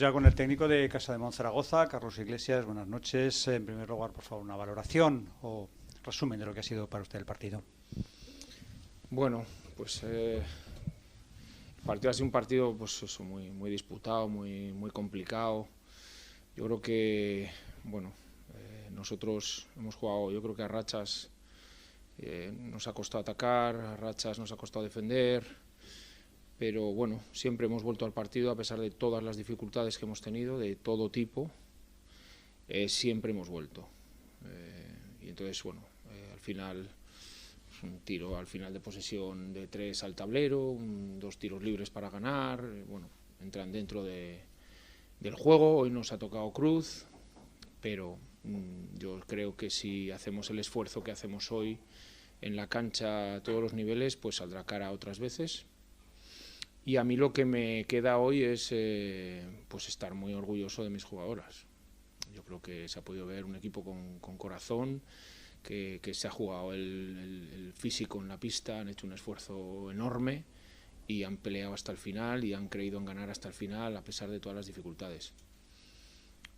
hablar con el técnico de Casa de Monzaragoza, Carlos Iglesias. Buenas noches. En primer lugar, por favor, una valoración o resumen de lo que ha sido para usted el partido. Bueno, pues el partido ha sido un partido pues eso, muy disputado, muy complicado. Yo creo que nosotros hemos jugado, yo creo que a rachas nos ha costado atacar, a rachas nos ha costado defender, pero bueno, siempre hemos vuelto al partido a pesar de todas las dificultades que hemos tenido, de todo tipo, siempre hemos vuelto. Y entonces, bueno, al final un tiro al final de posesión de 3 al tablero, 2 tiros libres para ganar, bueno, entran dentro del juego. Hoy nos ha tocado cruz, pero yo creo que si hacemos el esfuerzo que hacemos hoy en la cancha a todos los niveles, pues saldrá cara otras veces. Y a mí lo que me queda hoy es pues estar muy orgulloso de mis jugadoras. Yo creo que se ha podido ver un equipo con corazón, que se ha jugado el físico en la pista, han hecho un esfuerzo enorme y han peleado hasta el final y han creído en ganar hasta el final a pesar de todas las dificultades.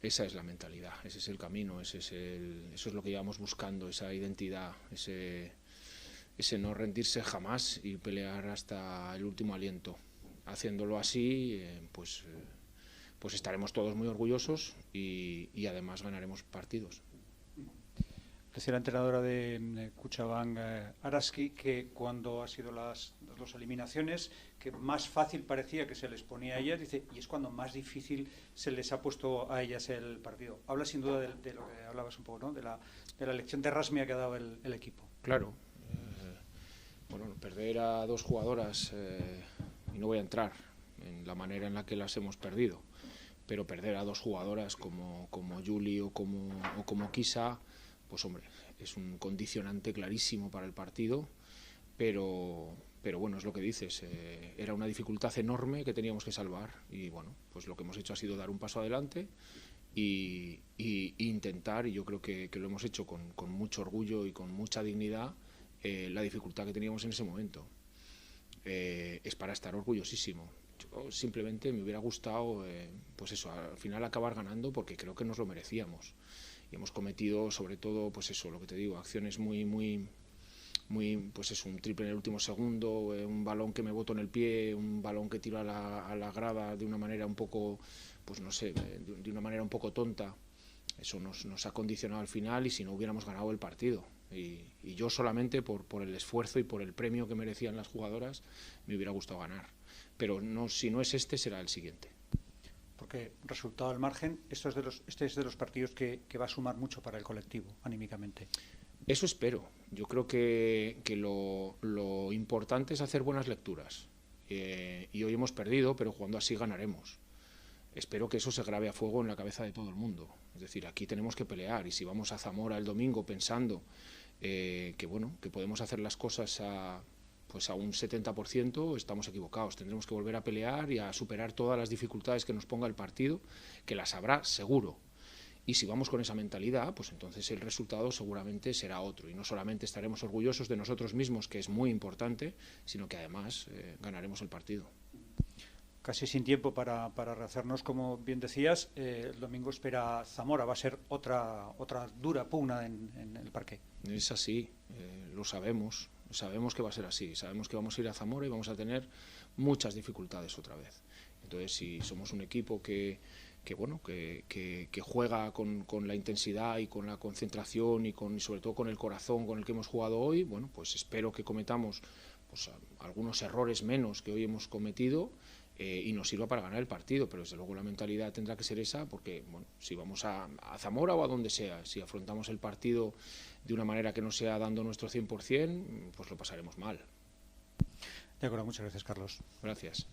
Esa es la mentalidad, ese es el camino, eso es lo que llevamos buscando, esa identidad, ese no rendirse jamás y pelear hasta el último aliento. Haciéndolo así, pues estaremos todos muy orgullosos y además ganaremos partidos. Decía la entrenadora de Kutxabank, Araski, que cuando ha sido las 2 eliminaciones, que más fácil parecía que se les ponía a ellas, dice, y es cuando más difícil se les ha puesto a ellas el partido. Habla sin duda de lo que hablabas un poco, ¿no? De la lección de rasmia que ha dado el equipo. Claro. Bueno, perder a 2 jugadoras, y no voy a entrar en la manera en la que las hemos perdido, pero perder a 2 jugadoras como Juli o como Kisa, pues hombre, es un condicionante clarísimo para el partido, pero bueno, es lo que dices, era una dificultad enorme que teníamos que salvar y bueno, pues lo que hemos hecho ha sido dar un paso adelante y intentar, y yo creo que lo hemos hecho con mucho orgullo y con mucha dignidad, la dificultad que teníamos en ese momento. Es para estar orgullosísimo. Yo simplemente me hubiera gustado, pues eso, al final acabar ganando porque creo que nos lo merecíamos. Y hemos cometido, sobre todo, pues eso, lo que te digo, acciones muy, pues eso, un triple en el último segundo, un balón que me boto en el pie, un balón que tiro a la grada de una manera un poco, pues no sé, de una manera un poco tonta. Eso nos ha condicionado al final y si no hubiéramos ganado el partido. Y yo solamente por el esfuerzo y por el premio que merecían las jugadoras me hubiera gustado ganar. Pero no, si no es este, será el siguiente. Porque resultado al margen, este es de los partidos que va a sumar mucho para el colectivo, anímicamente. Eso espero. Yo creo que lo importante es hacer buenas lecturas. Y hoy hemos perdido, pero jugando así ganaremos. Espero que eso se grabe a fuego en la cabeza de todo el mundo. Es decir, aquí tenemos que pelear y si vamos a Zamora el domingo pensando que podemos hacer las cosas a un 70%, estamos equivocados. Tendremos que volver a pelear y a superar todas las dificultades que nos ponga el partido, que las habrá seguro. Y si vamos con esa mentalidad, pues entonces el resultado seguramente será otro. Y no solamente estaremos orgullosos de nosotros mismos, que es muy importante, sino que además ganaremos el partido. Casi sin tiempo para rehacernos, como bien decías, el domingo espera Zamora, va a ser otra dura pugna en el parque. Es así, lo sabemos que va a ser así, sabemos que vamos a ir a Zamora y vamos a tener muchas dificultades otra vez. Entonces, si somos un equipo que juega con la intensidad y con la concentración y sobre todo con el corazón con el que hemos jugado hoy, bueno, pues espero que cometamos pues, algunos errores menos que hoy hemos cometido. Y nos sirva para ganar el partido, pero desde luego la mentalidad tendrá que ser esa porque, bueno, si vamos a Zamora o a donde sea, si afrontamos el partido de una manera que no sea dando nuestro 100%, pues lo pasaremos mal. De acuerdo, muchas gracias, Carlos. Gracias.